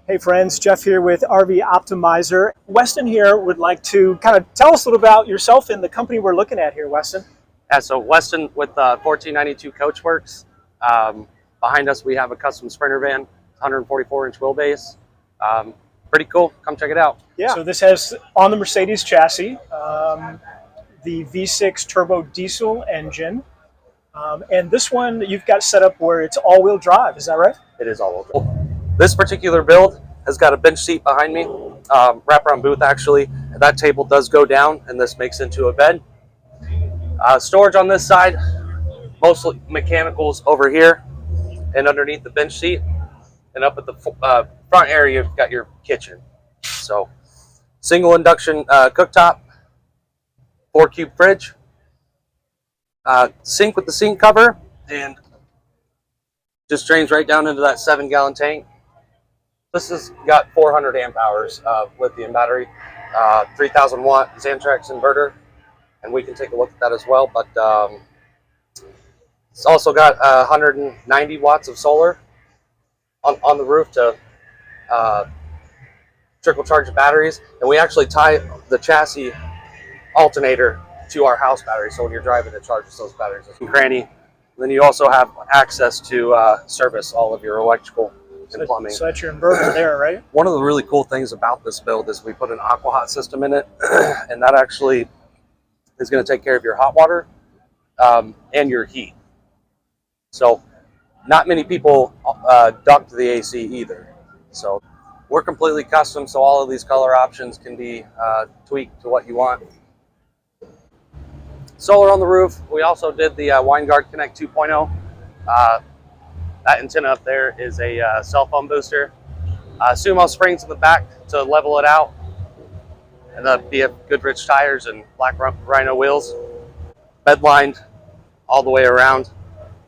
Hey friends, Jeff here with RV Optimizer. Weston here would like to kind of tell us a little about yourself and the company we're looking at here, Weston. Yeah, so Weston with 1492 Coachworks. Behind us we have a custom Sprinter van, 144-inch wheelbase. Pretty cool, come check it out. Yeah. So this has on the Mercedes chassis, the V6 turbo diesel engine. And this one you've got set up where it's all-wheel drive, is that right? It is all over. This particular build has got a bench seat behind me, wraparound booth actually. And that table does go down and this makes into a bed. Storage on this side, mostly mechanicals over here and underneath the bench seat. And up at the front area, you've got your kitchen. So single induction cooktop, 4-cube fridge, sink with the sink cover, and just drains right down into that 7-gallon tank. This has got 400 amp hours of lithium battery, 3000 watt Xantrex inverter, and we can take a look at that as well. But it's also got 190 watts of solar on the roof to trickle charge the batteries, and we actually tie the chassis alternator to our house battery, so when you're driving it charges those batteries. Cranny. And then you also have access to service all of your electrical and plumbing. So that's your inverter there, right? One of the really cool things about this build is we put an AquaHot system in it, and that actually is going to take care of your hot water and your heat. So not many people duct the AC either. So we're completely custom, so all of these color options can be tweaked to what you want. Solar on the roof. We also did the WineGuard Connect 2.0. That antenna up there is a cell phone booster. Sumo springs in the back to level it out. And the BF Goodrich tires and Black Rhino wheels. Bed lined all the way around.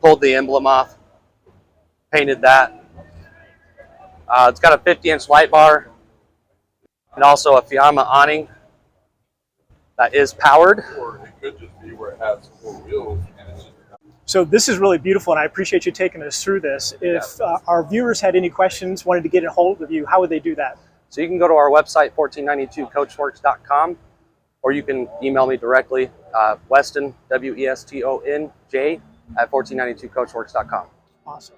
Pulled the emblem off. Painted that. It's got a 50-inch light bar. And also a Fiamma awning that is powered. Could just be where it has 4 wheels and it's just... So this is really beautiful, and I appreciate you taking us through this. If our viewers had any questions, wanted to get a hold of you, how would they do that? So you can go to our website, 1492coachworks.com, or you can email me directly, Weston, WESTONJ, at 1492coachworks.com. Awesome.